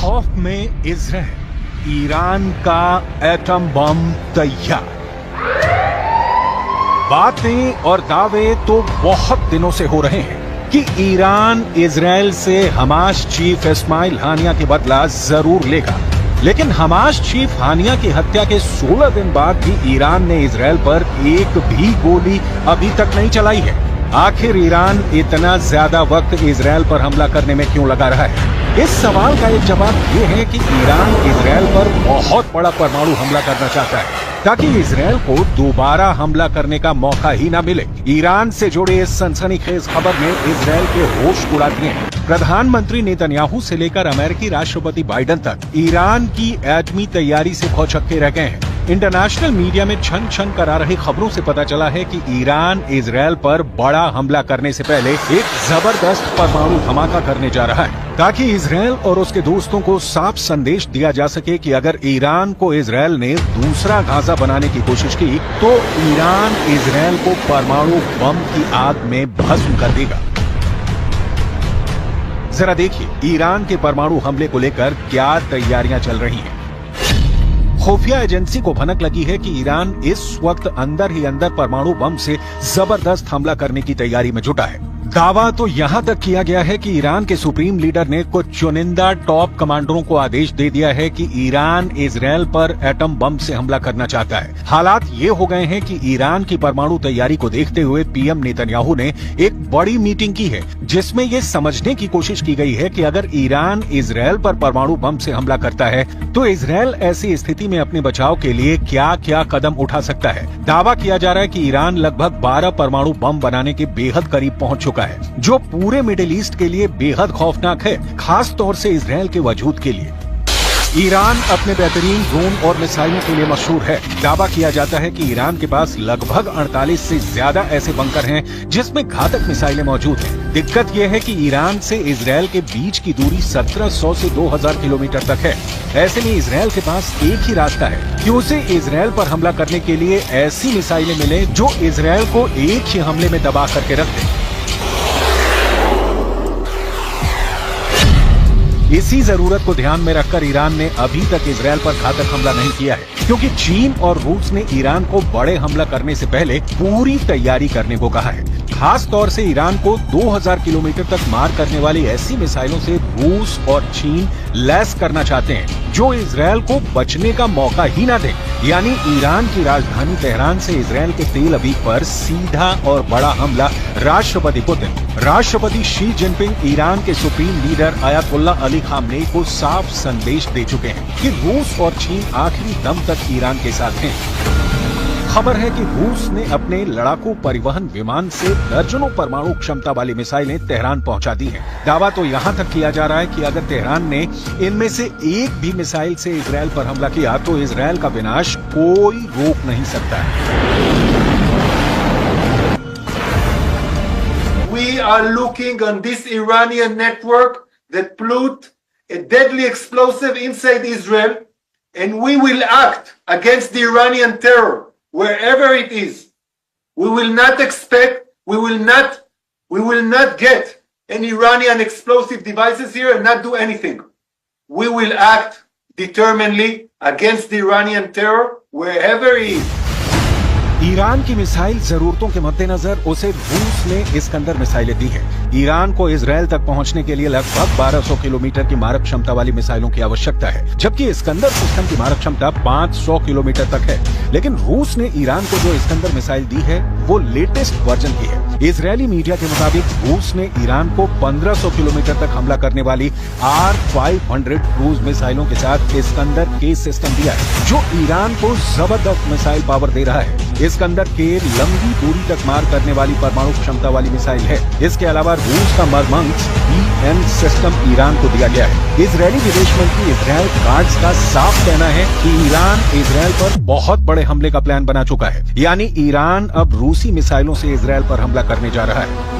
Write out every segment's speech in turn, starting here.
खौफ में Israel, Iran का एटम बम तैयार। बातें और दावे तो बहुत दिनों से हो रहे हैं कि ईरान इजराइल से हमास चीफ इस्माइल हानिया के बदला जरूर लेगा, लेकिन हमास चीफ हानिया की हत्या के 16 दिन बाद भी ईरान ने इजराइल पर एक भी गोली अभी तक नहीं चलाई है। आखिर ईरान इतना ज्यादा वक्त इजराइल पर हमला करने में क्यों लगा रहा है? इस सवाल का एक जवाब ये है कि ईरान इजराइल पर बहुत बड़ा परमाणु हमला करना चाहता है ताकि इजराइल को दोबारा हमला करने का मौका ही न मिले। ईरान से जुड़े इस सनसनीखेज खबर ने इजराइल के होश उड़ा दिए हैं। प्रधानमंत्री नेतन्याहू से लेकर अमेरिकी राष्ट्रपति बाइडेन तक ईरान की एटमी तैयारी से भौचक्के रह गए हैं। इंटरनेशनल मीडिया में छन छन करा रही खबरों से पता चला है कि ईरान इजराइल पर बड़ा हमला करने से पहले एक जबरदस्त परमाणु धमाका करने जा रहा है ताकि इजराइल और उसके दोस्तों को साफ संदेश दिया जा सके कि अगर ईरान को इजराइल ने दूसरा गाजा बनाने की कोशिश की तो ईरान इजराइल को परमाणु बम की आग में भस्म कर देगा। जरा देखिए ईरान के परमाणु हमले को लेकर क्या तैयारियां चल रही हैं। खुफिया एजेंसी को भनक लगी है कि ईरान इस वक्त अंदर ही अंदर परमाणु बम से जबरदस्त हमला करने की तैयारी में जुटा है। दावा तो यहां तक किया गया है कि ईरान के सुप्रीम लीडर ने कुछ चुनिंदा टॉप कमांडरों को आदेश दे दिया है कि ईरान इजराइल पर एटम बम से हमला करना चाहता है। हालात ये हो गए हैं कि ईरान की परमाणु तैयारी को देखते हुए पीएम नेतन्याहू ने एक बड़ी मीटिंग की है जिसमें ये समझने की कोशिश की गई है कि अगर ईरान इजराइल पर परमाणु बम से हमला करता है तो इजराइल ऐसी स्थिति में अपने बचाव के लिए क्या क्या कदम उठा सकता है। दावा किया जा रहा है कि ईरान लगभग 12 परमाणु बम बनाने के बेहद करीब पहुंच चुका है, जो पूरे मिडिल ईस्ट के लिए बेहद खौफनाक है, खास तौर से इजराइल के वजूद के लिए। ईरान अपने बेहतरीन ड्रोन और मिसाइलों के लिए मशहूर है। दावा किया जाता है कि ईरान के पास लगभग 48 से ज्यादा ऐसे बंकर हैं जिसमें घातक मिसाइलें मौजूद हैं। दिक्कत यह है कि ईरान से इजराइल के बीच की दूरी 1700 से 2000 किलोमीटर तक है। ऐसे में इजराइल के पास एक ही रास्ता है कि उसे इजराइल पर हमला करने के लिए ऐसी मिसाइलें मिले जो इजराइल को एक ही हमले में दबा करके रख दे। इसी जरूरत को ध्यान में रखकर ईरान ने अभी तक इजराइल पर घातक हमला नहीं किया है, क्योंकि चीन और रूस ने ईरान को बड़े हमला करने से पहले पूरी तैयारी करने को कहा है। खास तौर से ईरान को 2000 किलोमीटर तक मार करने वाली ऐसी मिसाइलों से रूस और चीन लैस करना चाहते हैं जो इजराइल को बचने का मौका ही ना दे। यानी ईरान की राजधानी तेहरान से इजराइल के तेल अवीव पर सीधा और बड़ा हमला। राष्ट्रपति पुतिन, राष्ट्रपति शी जिनपिंग, ईरान के supreme leader Ayatollah Ali Khamenei को साफ संदेश दे चुके हैं कि रूस और चीन आखिरी दम तक ईरान के साथ हैं। खबर है कि रूस ने अपने लड़ाकू परिवहन विमान से दर्जनों परमाणु क्षमता वाली मिसाइलें तेहरान पहुंचा दी हैं। दावा तो यहां तक किया जा रहा है कि अगर तेहरान ने इनमें से एक भी मिसाइल से इजराइल पर हमला किया तो इजराइल का विनाश कोई रोक नहीं सकता है। We are looking on this Iranian network that put a deadly explosive inside Israel, and we will act against the Iranian terror wherever it is. We will not expect, we will not get any Iranian explosive devices here and not do anything. We will act determinedly against the Iranian terror wherever it is. Iran की missile जरूरतों के मद्देनजर उसे रूस ने Iskander मिसाइलें दी है। Iran को इजराइल तक पहुंचने के लिए लगभग 1200 किलोमीटर की मारक क्षमता वाली मिसाइलों की आवश्यकता है, जबकि इस्कंदर सिस्टम की मारक क्षमता 500 किलोमीटर तक है। लेकिन रूस ने ईरान को जो इस्कंदर मिसाइल दी है वो लेटेस्ट वर्जन की है। इजरायली मीडिया के मुताबिक रूस ने ईरान को 1500 किलोमीटर तक हमला करने वाली R-500 क्रूज मिसाइलों के साथ इस्कंदर के सिस्टम दिया है, जो ईरान को जबरदस्त मिसाइल पावर दे रहा है। इस्कंदर के लंबी दूरी तक मार करने वाली परमाणु क्षमता वाली मिसाइल है। इसके अलावा रूस का मरमंग्स BN सिस्टम ईरान को दिया गया है। इजरायली विदेश मंत्री इजराइल काट्ज का साफ कहना है कि ईरान इजराइल पर बहुत बड़े हमले का प्लान बना चुका है, यानी ईरान अब रूसी मिसाइलों से इजराइल पर हमला करने जा रहा है।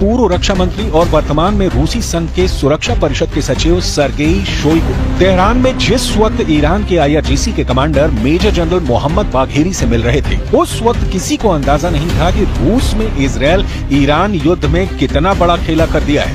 पूर्व रक्षा मंत्री और वर्तमान में रूसी संघ के सुरक्षा परिषद के सचिव सर्गेई शोइगु तेहरान में जिस वक्त ईरान के IRGC के commander major general Mohammad Bagheri से मिल रहे थे, उस वक्त किसी को अंदाजा नहीं था कि रूस में इजरायल ईरान युद्ध में कितना बड़ा खेला कर दिया है।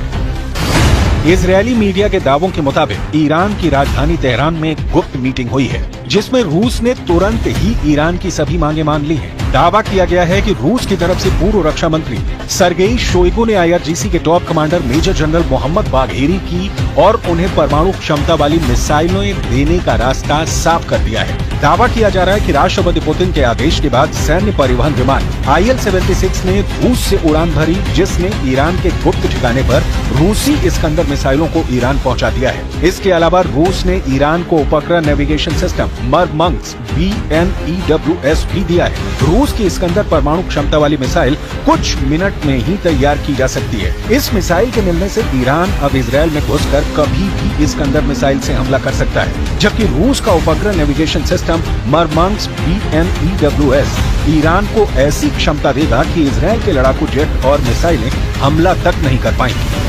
इजरायली मीडिया के दावों के मुताबिक ईरान की राजधानी तेहरान में एक गुप्त मीटिंग हुई है, जिसमें रूस ने तुरंत ही ईरान की सभी मांगे मान ली हैं। दावा किया गया है कि रूस की तरफ से पूर्व रक्षा मंत्री सर्गेई शोइगु ने IRGC के top commander major general Mohammad Bagheri की और उन्हें परमाणु क्षमता वाली मिसाइलें देने का रास्ता साफ कर दिया है। दावा किया जा रहा है कि राष्ट्रपति पुतिन के आदेश के बाद सैन्य परिवहन विमान IL-76 ने रूस से उड़ान भरी, जिसने ईरान के गुप्त ठिकाने पर रूसी इस्कंदर मिसाइलों को ईरान पहुंचा दिया है। इसके अलावा रूस ने ईरान को उपग्रह नेविगेशन सिस्टम मरमंग्स BNEWS भी दिया है। रूस की इस्कंदर परमाणु क्षमता वाली मिसाइल कुछ मिनट में ही तैयार की जा सकती है। इस मिसाइल के मिलने से ईरान अब इजरायल में घुसकर कभी भी इस्कंदर मिसाइल से हमला कर सकता है, जबकि रूस का उपग्रह नेविगेशन सिस्टम मरमंग्स BNEWS ईरान को ऐसी क्षमता देगा कि इजरायल के लड़ाकू जेट और मिसाइलें हमला तक नहीं कर पाएंगी।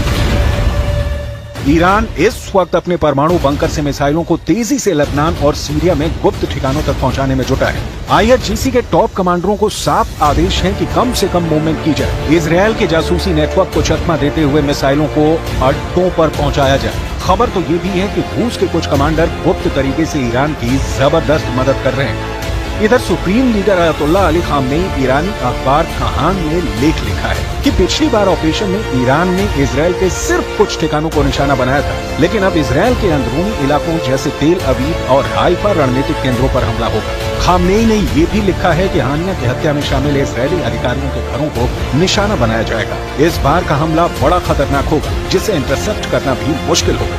ईरान इस वक्त अपने परमाणु बंकर से मिसाइलों को तेजी से लेबनान और सीरिया में गुप्त ठिकानों तक पहुंचाने में जुटा है। IRGC के टॉप कमांडरों को साफ आदेश है कि कम से कम मूवमेंट की जाए, इजरायल के जासूसी नेटवर्क को चकमा देते हुए मिसाइलों को अड्डों पर पहुंचाया जाए। खबर तो ये भी है कि रूस के कुछ कमांडर गुप्त तरीके से ईरान की जबरदस्त मदद कर रहे हैं। इधर supreme leader Ayatollah Ali Khamenei ईरानी अखबार कहान में लेख लिखा है कि पिछली बार ऑपरेशन में ईरान ने इजरायल के सिर्फ कुछ ठिकानों को निशाना बनाया था, लेकिन अब इजरायल के अंदरूनी इलाकों जैसे तेल अवीव और हाइफा रणनीतिक केंद्रों पर हमला होगा। खामेनी ने ये भी लिखा है कि हानिया की हत्या में शामिल इजरायली अधिकारियों के घरों को निशाना बनाया जाएगा। इस बार का हमला बड़ा खतरनाक होगा, जिसे इंटरसेप्ट करना भी मुश्किल होगा।